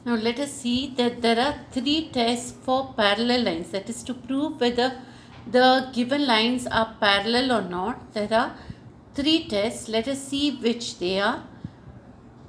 Now let us see that there are three tests for parallel lines. That is to prove whether the given lines are parallel or not. There are three tests. Let us see which they are.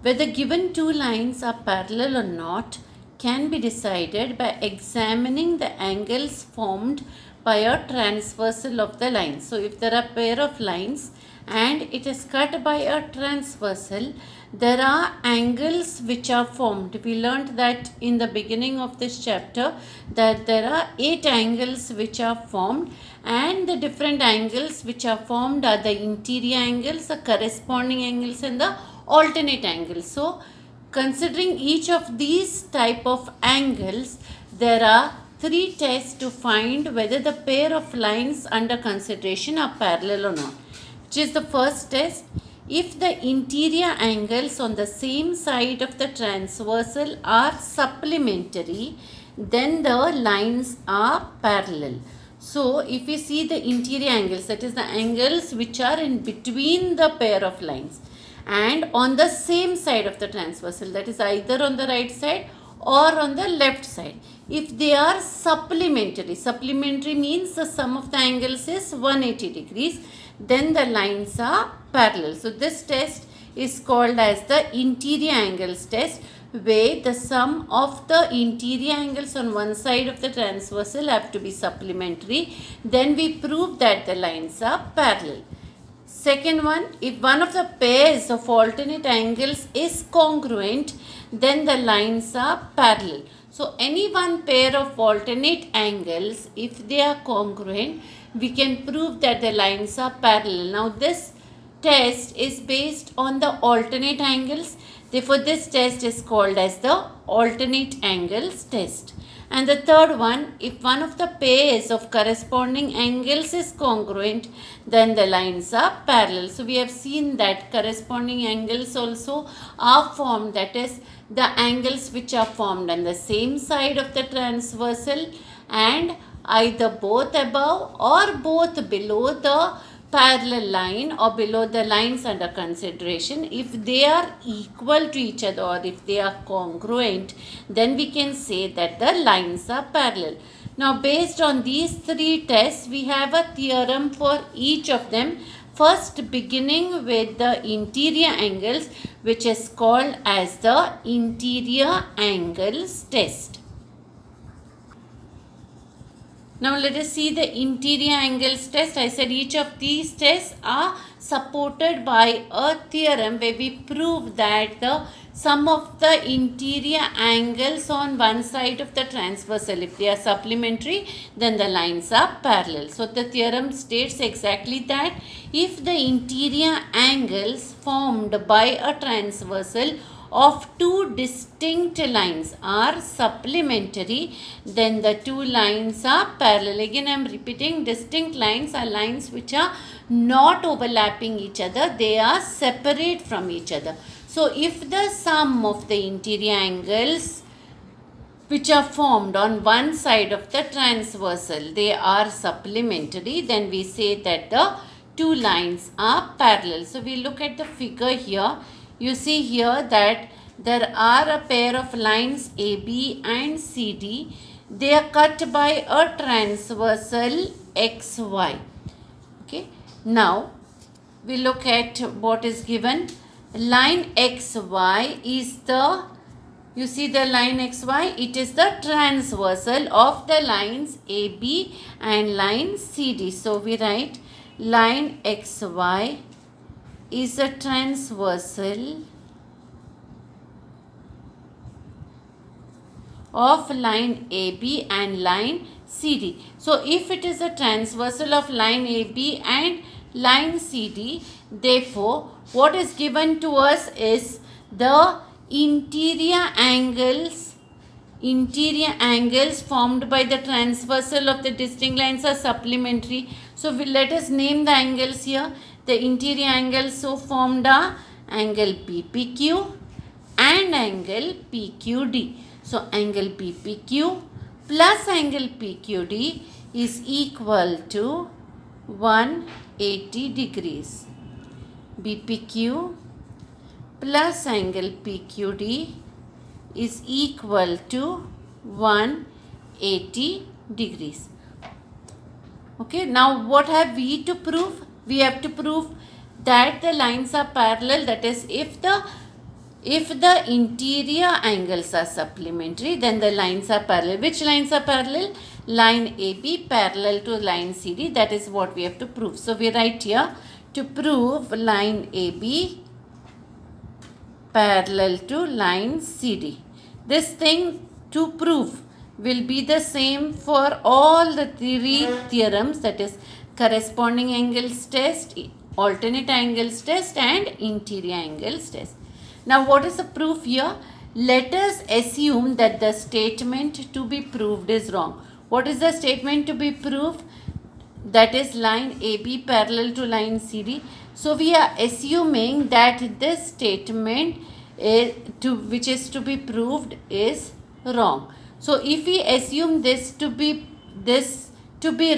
Whether given two lines are parallel or not can be decided by examining the angles formed by a transversal of the line. So if there are pair of lines and it is cut by a transversal, there are angles which are formed. We learned that in the beginning of this chapter that there are 8 angles which are formed, and the different angles which are formed are the interior angles, the corresponding angles, and the alternate angles. So considering each of these type of angles, there are three tests to find whether the pair of lines under consideration are parallel or not. Which is the first test: if the interior angles on the same side of the transversal are supplementary, then the lines are parallel. So if we see the interior angles, that is the angles which are in between the pair of lines and on the same side of the transversal, that is either on the right side or on the left side, if they are supplementary means the sum of the angles is 180 degrees, then the lines are parallel. So this test is called as the interior angles test, where the sum of the interior angles on one side of the transversal have to be supplementary. Then we prove that the lines are parallel. Second one, if one of the pairs of alternate angles is congruent, then the lines are parallel. So any one pair of alternate angles, if they are congruent, we can prove that the lines are parallel. Now this test is based on the alternate angles. Therefore this test is called as the alternate angles test. And the third one, if one of the pairs of corresponding angles is congruent, then the lines are parallel. So we have seen that corresponding angles also are formed, that is the angles which are formed on the same side of the transversal and either both above or both below the parallel line or below the lines under consideration. If they are equal to each other or if they are congruent, then we can say that the lines are parallel. Now based on these three tests, we have a theorem for each of them. First, beginning with the interior angles, which is called as the interior angles test. Now let us see the interior angles test. I said each of these tests are supported by a theorem where we prove that the sum of the interior angles on one side of the transversal, if they are supplementary, then the lines are parallel. So the theorem states exactly that if the interior angles formed by a transversal of two distinct lines are supplementary, then the two lines are parallel. Again I am repeating, distinct lines are lines which are not overlapping each other, they are separate from each other. So if the sum of the interior angles which are formed on one side of the transversal, they are supplementary, then we say that the two lines are parallel. So we look at the figure here. You see here that there are a pair of lines AB and CD. They are cut by a transversal XY. Okay. Now we look at what is given. Line XY is the, you see the line XY, it is the transversal of the lines AB and line CD. So we write line XY is a transversal of line AB and line CD. So if it is a transversal of line AB and line CD, therefore what is given to us is the interior angles formed by the transversal of the distinct lines are supplementary. So let us name the angles here. The interior angles so formed are angle PPQ and angle PQD. So angle PPQ plus angle PQD is equal to 180 degrees. BPQ plus angle PQD is equal to 180 degrees. Okay, now what have we to prove? We have to prove that the lines are parallel, that is if the interior angles are supplementary, then the lines are parallel. Which lines are parallel? Line AB parallel to line CD. That is what we have to prove. So we write here, to prove line AB parallel to line CD. This thing to prove will be the same for all the three theorems, that is corresponding angles test, alternate angles test and interior angles test. Now what is the proof here? Let us assume that the statement to be proved is wrong. What is the statement to be proved? That is line AB parallel to line CD. So we are assuming that this statement which is to be proved is wrong. So if we assume this to be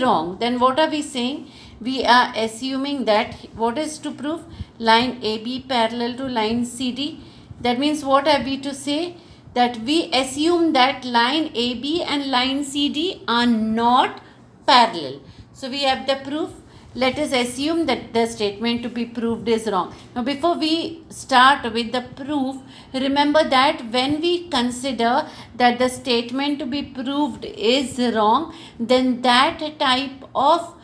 wrong, then what are we saying? We are assuming that what is to prove? Line AB parallel to line CD. That means what have we to say? That we assume that line AB and line CD are not parallel. So we have the proof. Let us assume that the statement to be proved is wrong. Now before we start with the proof, remember that when we consider that the statement to be proved is wrong, then that type of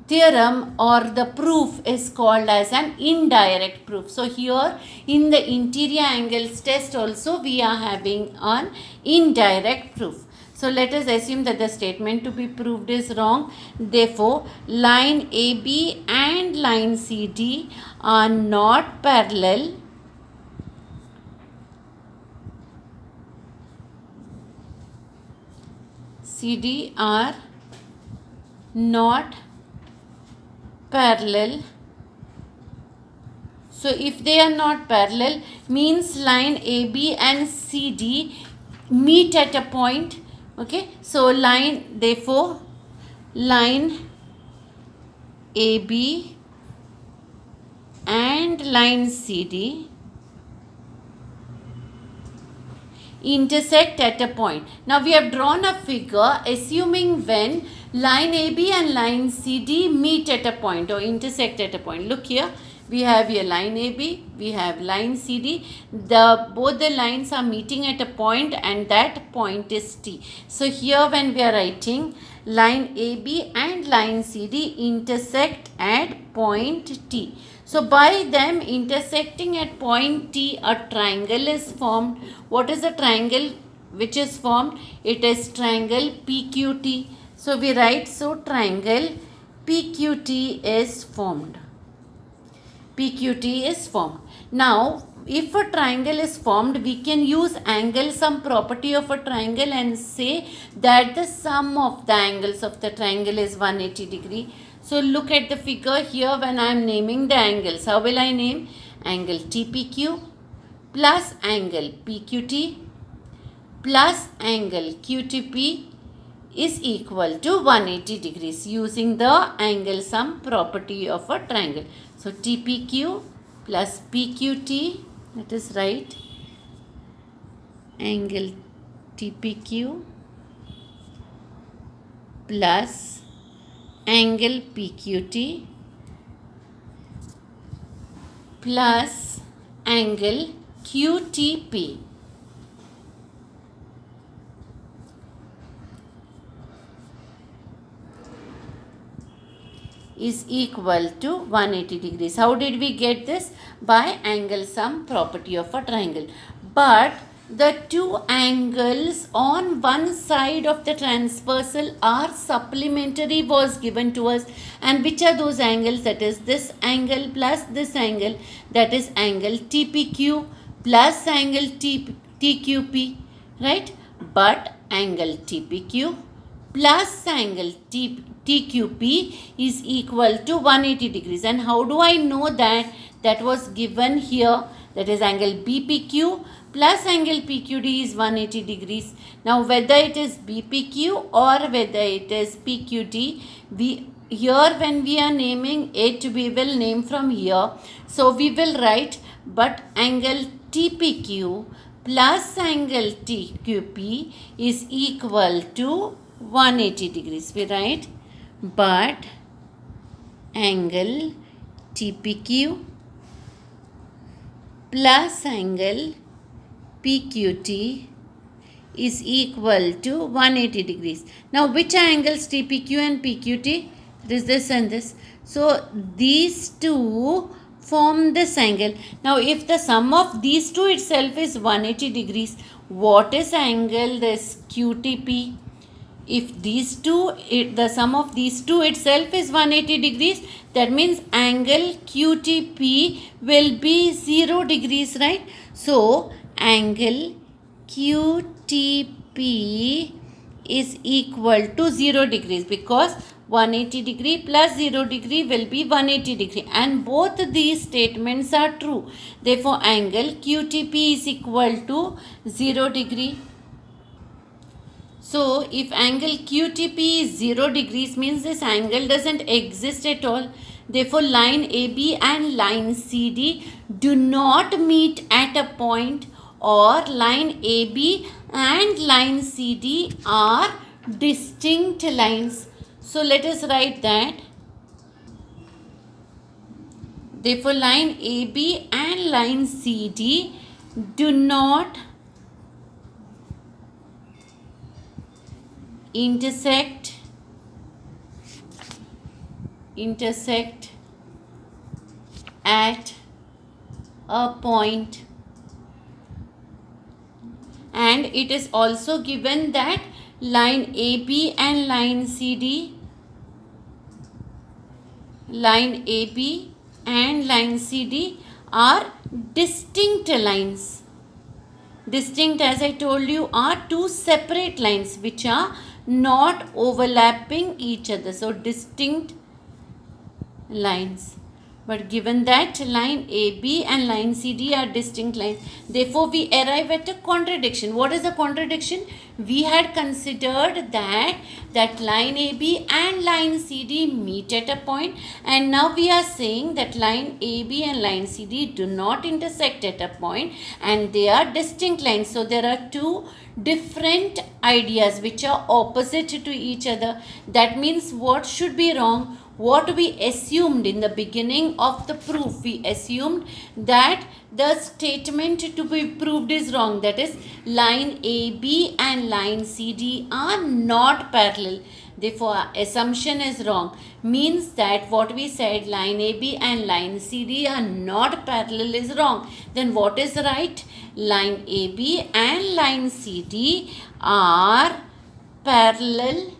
theorem or the proof is called as an indirect proof. So here in the interior angles test also we are having an indirect proof. So let us assume that the statement to be proved is wrong. Therefore, line AB and line CD are not parallel. CD are not parallel. So if they are not parallel, means line AB and CD meet at a point. Okay, so therefore line AB and line CD intersect at a point. Now we have drawn a figure assuming when line AB and line CD meet at a point or intersect at a point. Look here. We have here line AB, we have line CD. Both the lines are meeting at a point and that point is T. So here when we are writing line AB and line CD intersect at point T. So by them intersecting at point T, a triangle is formed. What is the triangle which is formed? It is triangle PQT. So we write, so triangle PQT is formed. PQT is formed. Now, if a triangle is formed, we can use angle sum property of a triangle and say that the sum of the angles of the triangle is 180 degree. So, look at the figure here when I am naming the angles. How will I name? Angle TPQ plus angle PQT plus angle QTP is equal to 180 degrees using the angle sum property of a triangle. So TPQ plus PQT, that is right, angle TPQ plus angle PQT plus angle QTP is equal to 180 degrees. How did we get this? By angle sum property of a triangle. But the two angles on one side of the transversal are supplementary was given to us. And which are those angles? That is this angle plus this angle. That is angle TPQ plus angle TQP. Right? But angle TPQ plus angle TQP is equal to 180 degrees. And how do I know that? That was given here. That is angle BPQ plus angle PQD is 180 degrees. Now whether it is BPQ or whether it is PQD, here when we are naming it, we will name from here. So we will write, but angle TPQ plus angle TQP is equal to 180 degrees. We write, but angle TPQ plus angle PQT is equal to 180 degrees. Now, which angles TPQ and PQT? It is this and this. So, these two form this angle. Now, if the sum of these two itself is 180 degrees, what is angle this QTP? If these two, the sum of these two itself is 180 degrees, that means angle QTP will be 0 degrees, right? So, angle QTP is equal to 0 degrees because 180 degree plus 0 degree will be 180 degree, and both these statements are true. Therefore, angle QTP is equal to 0 degree. So, if angle QTP is 0 degrees means this angle doesn't exist at all. Therefore, line AB and line CD do not meet at a point, or line AB and line CD are distinct lines. So, let us write that. Therefore, line AB and line CD do not intersect at a point, and it is also given that line AB and line CD are distinct lines. Distinct, as I told you, are two separate lines which are not overlapping each other. So, distinct lines. But given that line AB and line CD are distinct lines, therefore we arrive at a contradiction. What is the contradiction? We had considered that line AB and line CD meet at a point, and now we are saying that line AB and line CD do not intersect at a point and they are distinct lines. So there are two different ideas which are opposite to each other. That means what should be wrong? What we assumed in the beginning of the proof, we assumed that the statement to be proved is wrong. That is, line AB and line CD are not parallel. Therefore, assumption is wrong. Means that what we said, line AB and line CD are not parallel, is wrong. Then what is right? Line AB and line CD are parallel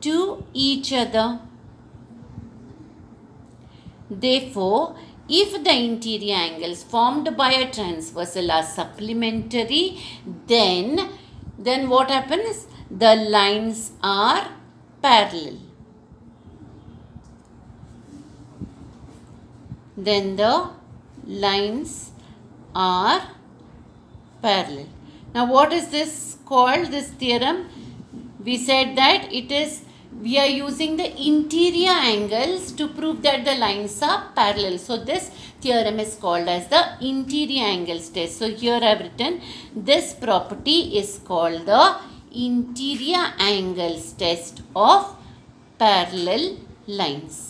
to each other. Therefore, if the interior angles formed by a transversal are supplementary, then what happens? The lines are parallel. Then the lines are parallel. Now, what is this called, this theorem? We said that we are using the interior angles to prove that the lines are parallel. So, this theorem is called as the interior angles test. So, here I have written this property is called the interior angles test of parallel lines.